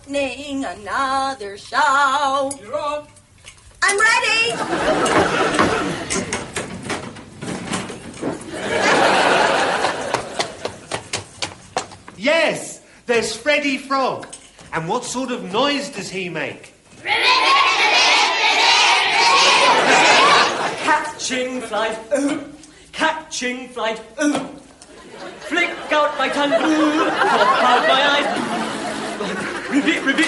opening another show. You're on. I'm ready. Yes, there's Freddy Frog. And what sort of noise does he make? Catching flies, ooh. Catching flies, ooh. Flick out my tongue, ooh. Pop out my eyes. Ribbit, ribbit, ribbit.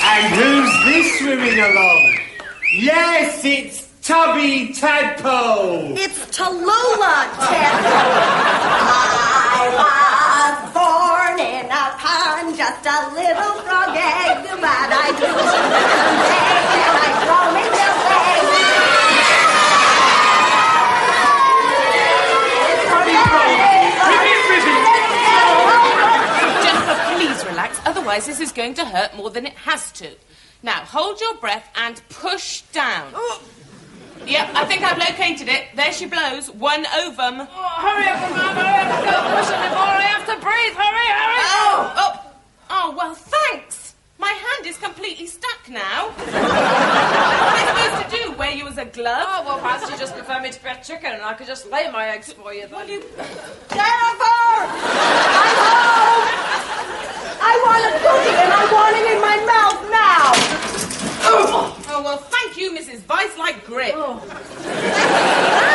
And who's this swimming along? Yes, it's Tubby Tadpole. It's Tallulah Tadpole. I was born in a pond, just a little frog egg, but I do eggs and I throw me milk eggs. Jennifer, please relax, otherwise this is going to hurt more than it has to. Now, hold your breath and push down. Yep, I think I've located it. There she blows. One ovum. Oh, hurry up, Mum. Hurry up. I can't push anymore. I have to breathe. Hurry, hurry. Oh, well, thanks. My hand is completely stuck now. What am I supposed to do? Wear you as a glove? Oh, well, perhaps you just prefer me to be a chicken and I could just lay my eggs for you then. Jennifer! I'm home! I want a cookie and I want it in my mouth now! Oh, well, thank you, Mrs. Vice-like Grip. How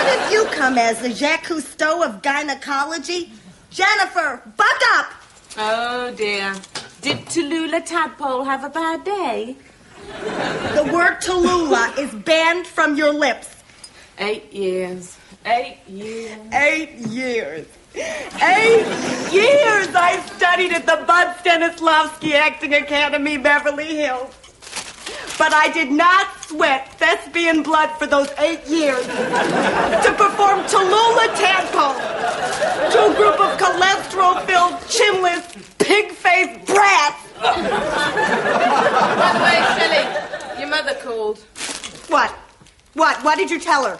did you come as the Jacques Cousteau of gynecology? Jennifer, buck up! Oh, dear. Did Tallulah Tadpole have a bad day? The word Tallulah is banned from your lips. 8 years. 8 years. 8 years. 8 years I studied at the Bud Stanislavski Acting Academy, Beverly Hills. But I did not sweat thespian blood for those 8 years to perform Tallulah Tadpole to a group of cholesterol-filled, chinless, pig-faced brats. By the way, Shelley, your mother called. What? What did you tell her?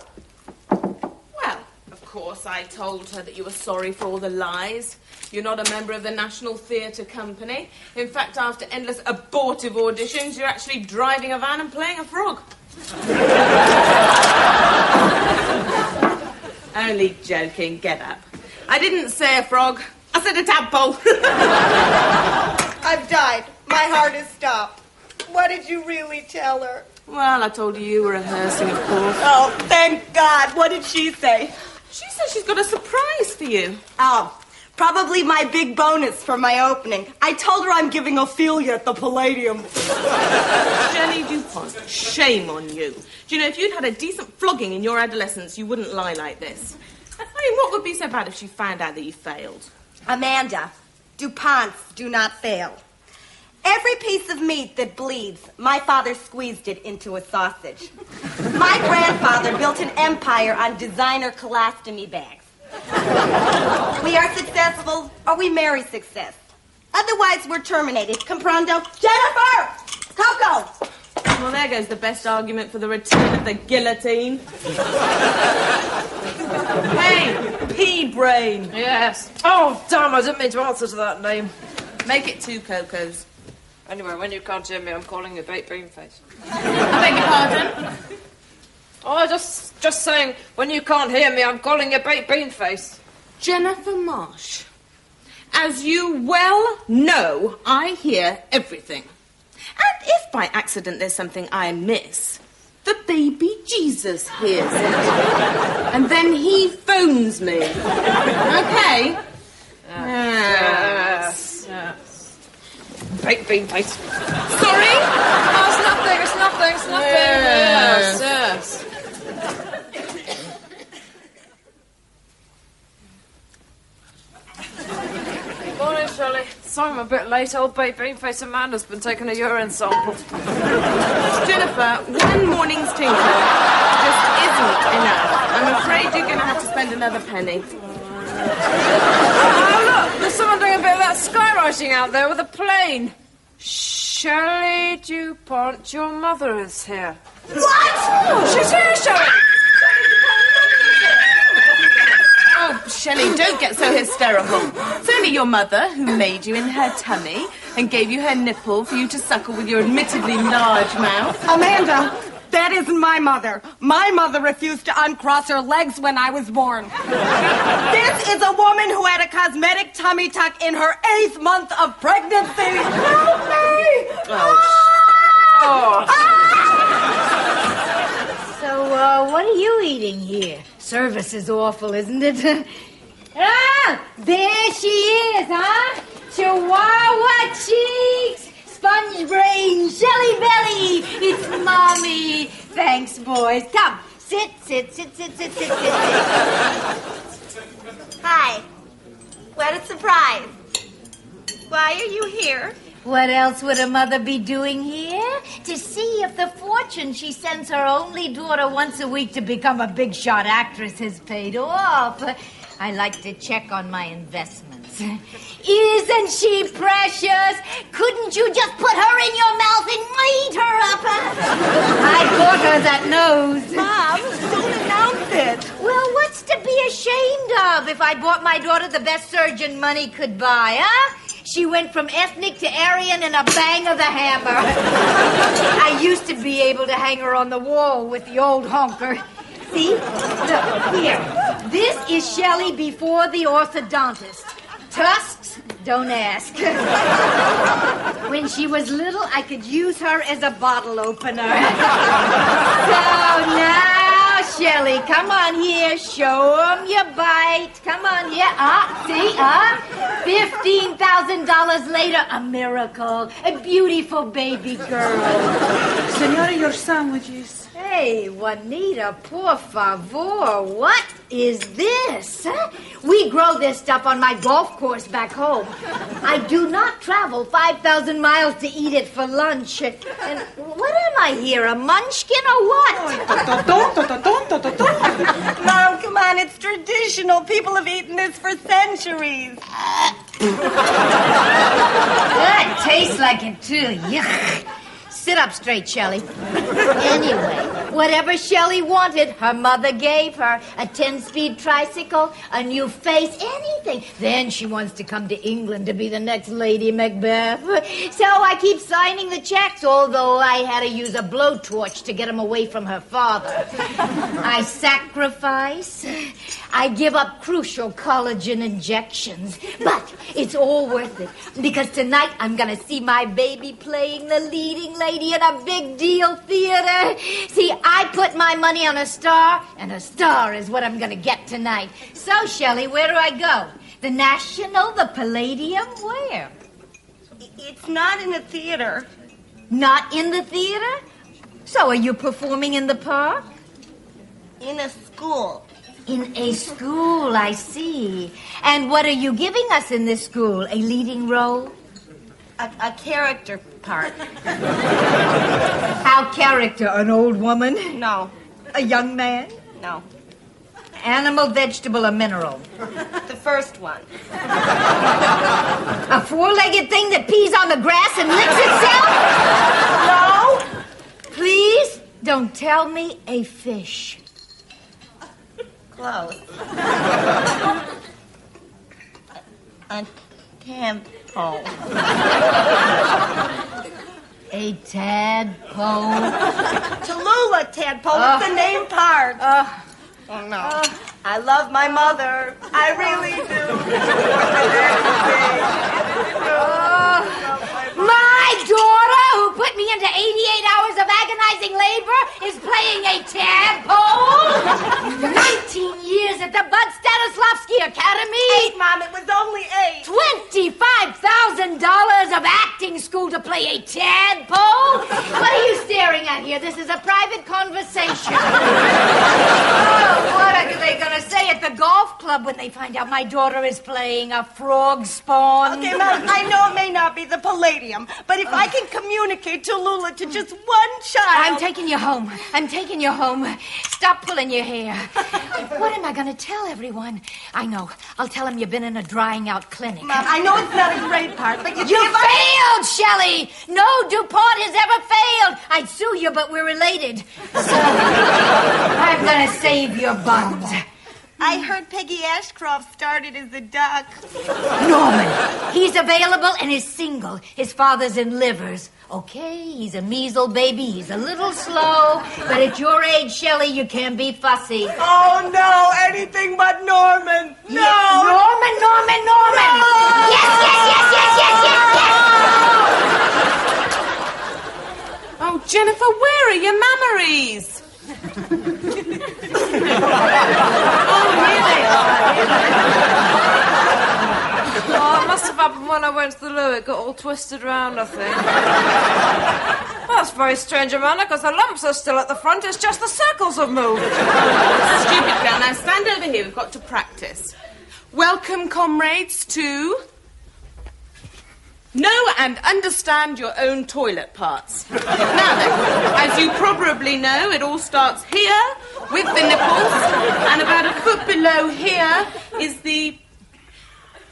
Well, of course, I told her that you were sorry for all the lies. You're not a member of the National Theatre Company. In fact, after endless abortive auditions, you're actually driving a van and playing a frog. Only joking. Get up. I didn't say a frog. I said a tadpole. I've died. My heart has stopped. What did you really tell her? Well, I told you were rehearsing, of course. Oh, thank God. What did she say? She said she's got a surprise for you. Oh, probably my big bonus for my opening. I told her I'm giving Ophelia at the Palladium. Jenny DuPont, shame on you. Do you know, if you'd had a decent flogging in your adolescence, you wouldn't lie like this. I mean, what would be so bad if she found out that you failed? Amanda, DuPonts do not fail. Every piece of meat that bleeds, my father squeezed it into a sausage. My grandfather built an empire on designer colostomy bags. We are successful, or we marry success. Otherwise, we're terminated. Comprendo? Jennifer! Coco! Well, there goes the best argument for the return of the guillotine. Hey, pea-brain. Yes. Oh, damn, I didn't mean to answer to that name. Make it 2 Cocos. Anyway, when you can't hear me, I'm calling you Baked Bean Face. I beg your pardon? Oh, just saying, when you can't hear me, I'm calling you Baked Bean Face. Jennifer Marsh, as you well know, I hear everything. And if by accident there's something I miss, the baby Jesus hears it. And then he phones me. Okay? Yes. Baked Bean Face. Sorry? Oh, it's nothing. Yes. Morning, Shirley. Sorry I'm a bit late. Old Baked Bean Face Amanda's been taking a urine sample. Jennifer, one morning's tinkle just isn't enough. I'm afraid you're going to have to spend another penny. Oh, look, there's someone doing a bit of that skywriting out there with a plane. Shelley DuPont, your mother is here. What? Oh, she's here, Shelley. Oh, Shelley, don't get so hysterical. It's only your mother who made you in her tummy. and gave you her nipple for you to suckle with your admittedly large mouth? Amanda, that isn't my mother. My mother refused to uncross her legs when I was born. This is a woman who had a cosmetic tummy tuck in her 8th month of pregnancy. Help me! So, what are you eating here? Service is awful, isn't it? There she is, huh? Chihuahua cheeks, sponge brain, shelly belly. It's Mommy. Thanks, boys. Come, sit. Hi. What a surprise. Why are you here? What else would a mother be doing here? To see if the fortune she sends her only daughter once a week to become a big-shot actress has paid off. I like to check on my investments. Isn't she precious? Couldn't you just put her in your mouth and eat her up? I bought her that nose. Mom, don't announce it. Well, what's to be ashamed of if I bought my daughter the best surgeon money could buy, huh? She went from ethnic to Aryan in a bang of the hammer. I used to be able to hang her on the wall with the old honker. See? Look, here. This is Shelley before the orthodontist. Tusks? Don't ask. When she was little, I could use her as a bottle opener. So now, Shelley, come on here. Show 'em your bite. Come on here. See? $15,000 later, a miracle. A beautiful baby girl. Senora, your sandwiches. Hey, Juanita, por favor, what is this? We grow this stuff on my golf course back home. I do not travel 5,000 miles to eat it for lunch. And what am I here, a munchkin or what? Mom, come on, it's traditional. People have eaten this for centuries. That tastes like it, too. Yuck. Sit up straight, Shelley. Anyway, whatever Shelley wanted, her mother gave her. A 10-speed tricycle, a new face, anything. Then she wants to come to England to be the next Lady Macbeth. So I keep signing the checks, although I had to use a blowtorch to get them away from her father. I sacrifice. I give up crucial collagen injections. But it's all worth it, because tonight I'm going to see my baby playing the leading lady in a big deal theater. See, I put my money on a star, and a star is what I'm going to get tonight. So, Shelley, where do I go? The National, the Palladium, where? It's not in a theater. Not in the theater? So are you performing in the park? In a school. In a school, I see. And what are you giving us in this school? A leading role? A character part. How character? An old woman? No. A young man? No. Animal, vegetable, or mineral? The first one. A four-legged thing that pees on the grass and licks itself? No. Please don't tell me a fish. Close. A tadpole. A tadpole. Tallulah tadpole. It's the name part. Oh, no. I love my mother. I really do. My daughter, who put me into 88 hours of agonizing labor, is playing a tadpole? 19 years at the Bud Stanislavski Academy? 8, Mom. It was only 8. $25,000 of acting school to play a tadpole? What are you staring at here? This is a private conversation. What are they going to say at the golf club when they find out my daughter is playing a frog spawn? Okay, Mom, I know it may not be the Palladium, but if I can communicate Tallulah to just one child... I'm taking you home. I'm taking you home. Stop pulling your hair. What am I going to tell everyone? I know. I'll tell them you've been in a drying-out clinic. Mom, I know it's not a great part, but You failed, Shelley! No DuPont has ever failed! I'd sue you, but we're related. So, I'm going to save your buns. I heard Peggy Ashcroft started as a duck. Norman, He's available and is single. His father's in livers. Okay, he's a measle baby. He's a little slow. But at your age, Shelley, you can be fussy. Oh, no, anything but Norman. No. Yes, Norman. No. Oh, Jennifer, where are your mammaries? Oh, here they are. Oh, it must have happened when I went to the loo. It got all twisted round, I think. Well, that's very strange, Amanda, because the lumps are still at the front. It's just the circles have moved. Stupid girl. Now stand over here. We've got to practice. Welcome, comrades, to... Know and understand your own toilet parts. Now then, as you probably know, it all starts here with the nipples, and about a foot below here is the...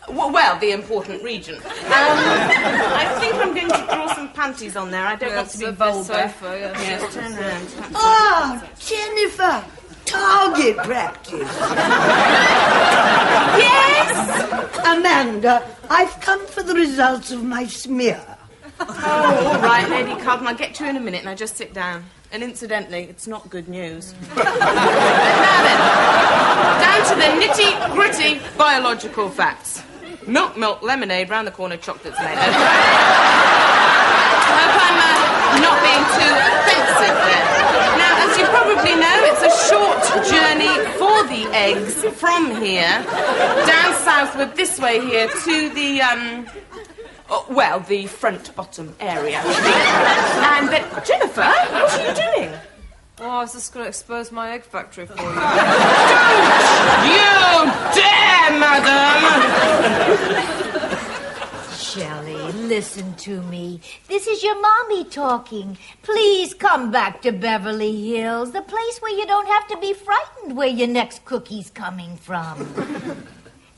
Well, the important region. I think I'm going to draw some panties on there. I don't want to be vulgar. Sofa, Yes, turn around. Oh, Jennifer, target practice. Yes! Amanda, I've come for the results of my smear. Oh, all right, Lady Carlton. I'll get to you in a minute. Now just sit down. And incidentally, it's not good news. Now then, down to the nitty-gritty biological facts. Milk, lemonade, round the corner, chocolate's made. Hope I'm not being too offensive there. Now, as you probably know, it's a short journey for the eggs from here, down southward this way here, to the, the front-bottom area. And, Jennifer, what are you doing? Oh, I was just going to expose my egg factory for you. Don't you dare, madam! Shelley, listen to me. This is your mommy talking. Please come back to Beverly Hills, the place where you don't have to be frightened where your next cookie's coming from.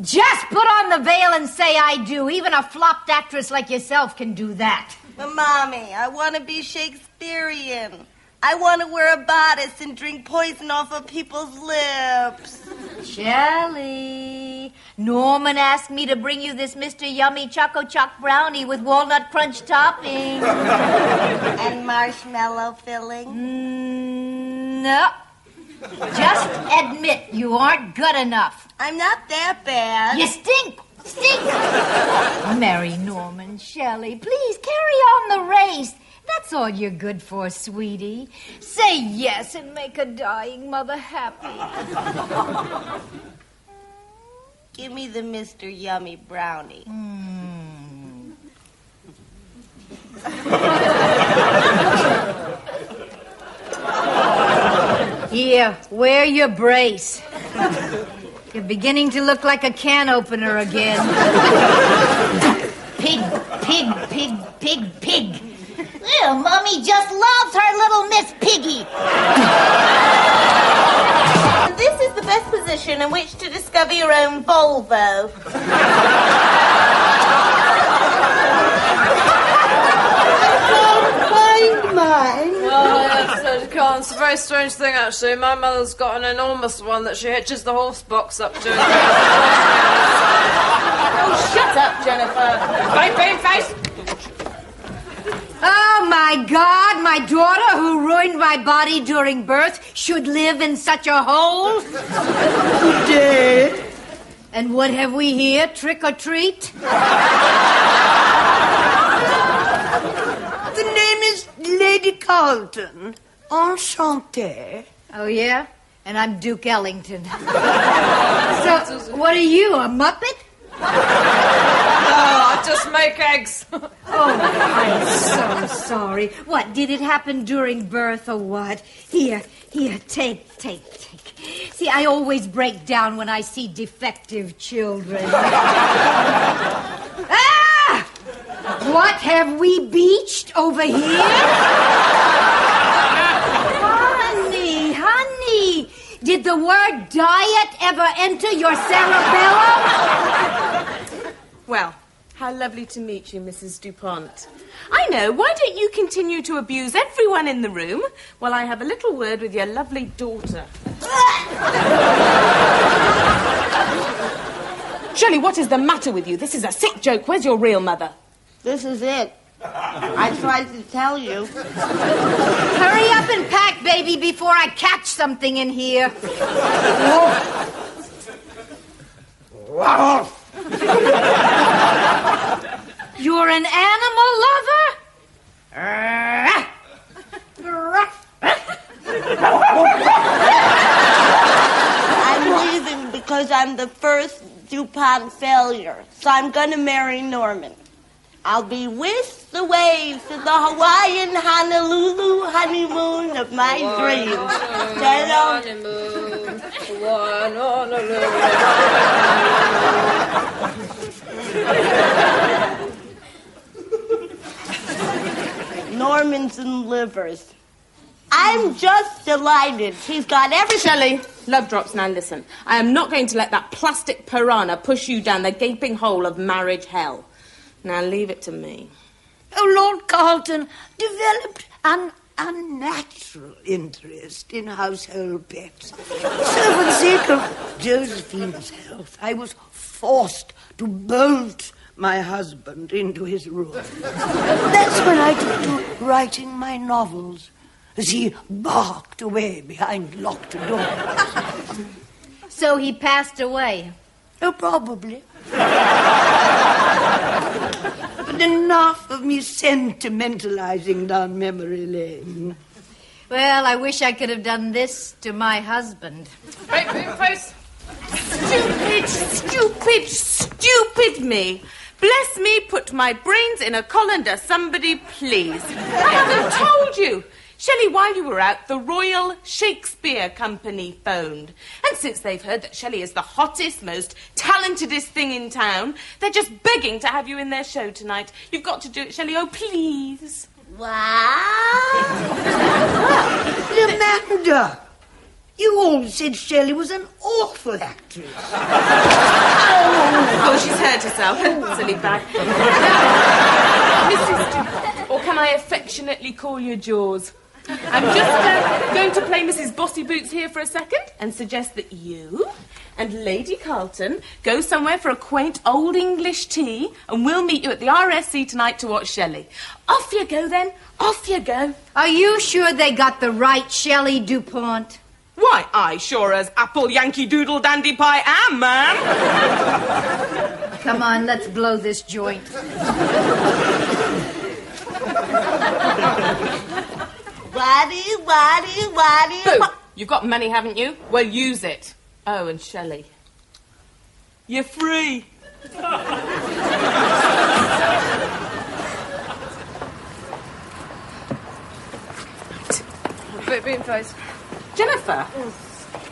Just put on the veil and say I do. Even a flopped actress like yourself can do that. But, Mommy, I want to be Shakespearean. I want to wear a bodice and drink poison off of people's lips. Shelley, Norman asked me to bring you this Mr. Yummy Choco Choc Brownie with walnut crunch topping. And marshmallow filling. No. Just admit you aren't good enough. I'm not that bad. You stink. Marry Norman, Shelley. Please carry on the race. That's all you're good for, sweetie. Say yes and make a dying mother happy. Give me the Mr. Yummy Brownie. Here, wear your brace. You're beginning to look like a can opener again. Pig. Well, Mommy just loves her little Miss Piggy. This is the best position in which to discover your own Volvo. Find mine. Well, it's a very strange thing, actually. My mother's got an enormous one that she hitches the horse box up to. Oh, shut up, Jennifer. Face! Oh, my God, my daughter who ruined my body during birth should live in such a hole? Dead. And what have we here? Trick or treat? The name is Lady Carlton. Enchantée. Oh, yeah? And I'm Duke Ellington. So, what are you, a Muppet? I just make eggs. Oh, I'm so sorry. What, did it happen during birth or what? Here, take. See, I always break down when I see defective children. Ah! What have we beached over here? Honey, did the word diet ever enter your cerebellum? Well, how lovely to meet you, Mrs. DuPont. I know, why don't you continue to abuse everyone in the room while I have a little word with your lovely daughter? Shirley, what is the matter with you? This is a sick joke. Where's your real mother? This is it. I tried to tell you. Hurry up and pack, baby, before I catch something in here. You're an animal lover? I'm leaving because I'm the first DuPont failure. So I'm gonna marry Norman. I'll be whisked away to the Hawaiian Honolulu honeymoon of my dreams. Honeymoon, one Honolulu. Norman's in livers. I'm just delighted. He's got everything. Shelley, love drops, now listen. I am not going to let that plastic piranha push you down the gaping hole of marriage hell. Now leave it to me. Oh, Lord Carlton developed an unnatural interest in household pets. So for the sake of Josephine's health, I was forced to bolt my husband into his room. That's when I took to writing my novels, as he barked away behind locked doors. So he passed away. Oh, probably. But enough of me sentimentalizing down memory lane. Well, I wish I could have done this to my husband. Wait, face. Stupid me. Bless me, put my brains in a colander, somebody please. I haven't told you. Shelley, while you were out, the Royal Shakespeare Company phoned. And since they've heard that Shelley is the hottest, most talentedest thing in town, they're just begging to have you in their show tonight. You've got to do it, Shelley. Oh, please. Wow. Amanda, you all said Shelley was an awful actress. Oh, she's hurt herself. Silly bag. Mrs. Dupont, or can I affectionately call you Jaws? I'm just going to play Mrs. Bossy Boots here for a second and suggest that you and Lady Carlton go somewhere for a quaint old English tea, and we'll meet you at the RSC tonight to watch Shelley. Off you go, then. Off you go. Are you sure they got the right Shelley DuPont? Why, I sure as apple Yankee Doodle Dandy Pie am, ma'am. Come on, let's blow this joint. Waddy. Boo, you've got money, haven't you? Well, use it. Oh, and Shelley, you're free. Bean face. Jennifer,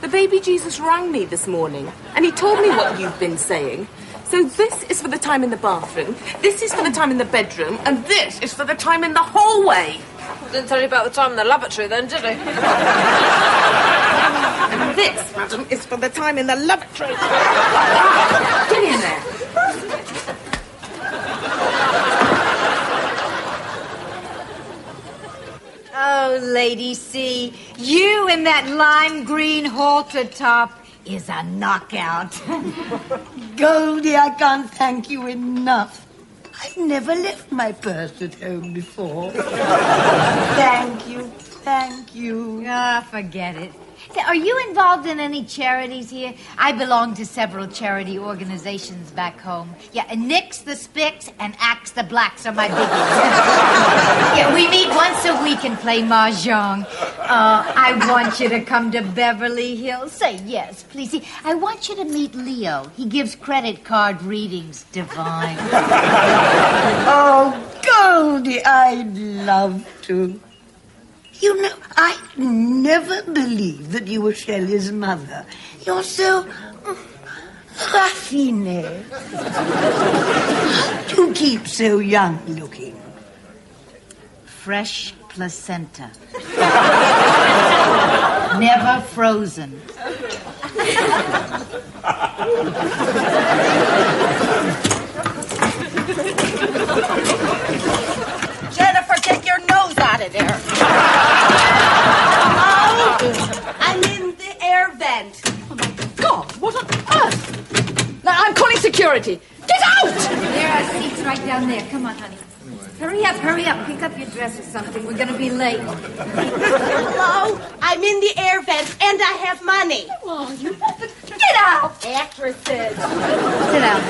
the baby Jesus rang me this morning, and he told me what you've been saying. So this is for the time in the bathroom, this is for the time in the bedroom, and this is for the time in the hallway. Didn't tell you about the time in the lavatory then, did he? And this, madam, is for the time in the lavatory. Get in there. Oh, Lady C, you in that lime green halter top is a knockout. Goldie, I can't thank you enough. I've never left my purse at home before. Thank you. Ah, forget it. Are you involved in any charities here? I belong to several charity organizations back home. Yeah, and Nix the Spicks and Axe the Blacks are my biggies. Yeah, we meet once a week and play mahjong. I want you to come to Beverly Hills. Say yes, please. See, I want you to meet Leo. He gives credit card readings. Divine. Oh, Goldie, I'd love to. You know, I never believed that you were Shelley's mother. You're so raffinée. You keep so young looking. Fresh placenta. Never frozen. Jennifer, get your nose out of there. I'm in the air vent. God, what on earth? Now, I'm calling security. authority. Get out! There are seats right down there. Come on, honey. Hurry up. Pick up your dress or something. We're going to be late. Hello? I'm in the air vent, and I have money. Oh, you get out! Actresses. Sit down.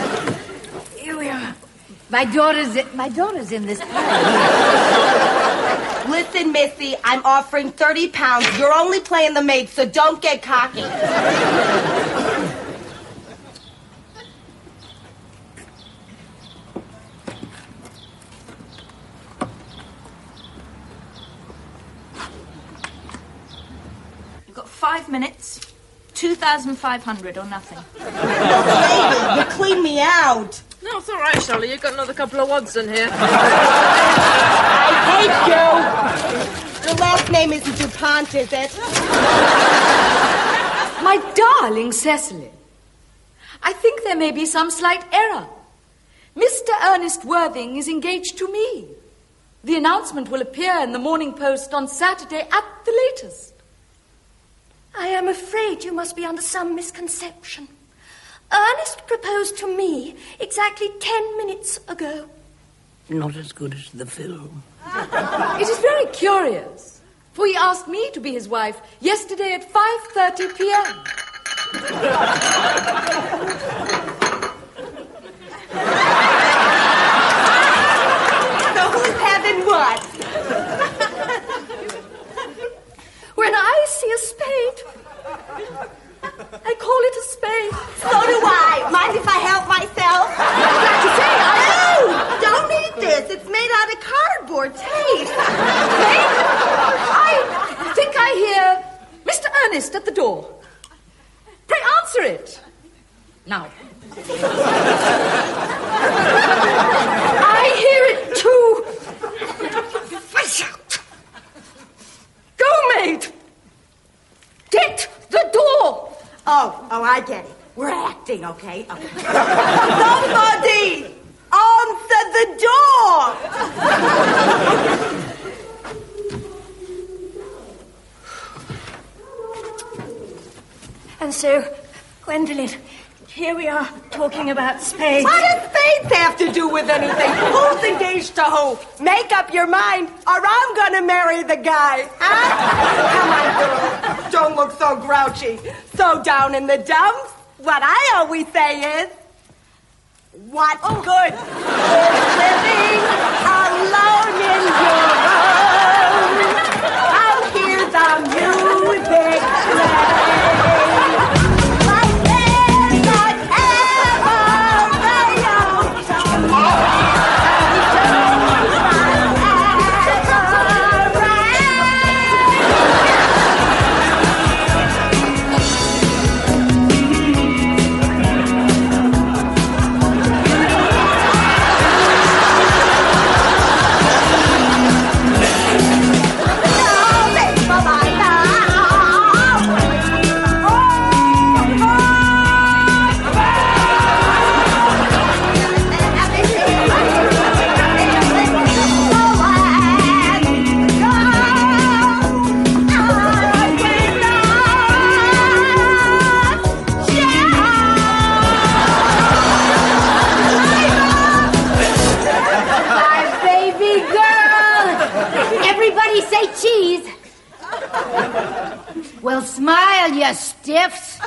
Here we are. My daughter's in this play. Listen, Missy, I'm offering 30 pounds. You're only playing the maid, so don't get cocky. You've got 5 minutes, 2,500 or nothing. Lady, you clean me out. No, it's all right, Shirley. You've got another couple of wads in here. I hate you. Your last name isn't DuPont, is it? My darling Cecily, I think there may be some slight error. Mr. Ernest Worthing is engaged to me. The announcement will appear in the Morning Post on Saturday at the latest. I am afraid you must be under some misconception. Ernest proposed to me exactly 10 minutes ago. Not as good as the film. It is very curious, for he asked me to be his wife yesterday at 5:30 p.m. So who's having what? When I see a spade, I call it a spade. So do I. Mind if I help myself? No! Don't eat this. It's made out of cardboard tape. I think I hear Mr. Ernest at the door. Pray answer it. Now. I hear it too. Face out. Go, maid. Get the door. Oh, I get it. We're acting, okay? Somebody answer the door! And so, Gwendolyn, here we are talking about spades. What does spades have to do with anything? Who's engaged to who? Make up your mind, or I'm gonna marry the guy. Huh? Come on, girl. Don't look so grouchy. So down in the dumps. What I always say is, what's good is living alone in your room. I'll hear the music play. Like there's not ever Well, smile, you stiffs.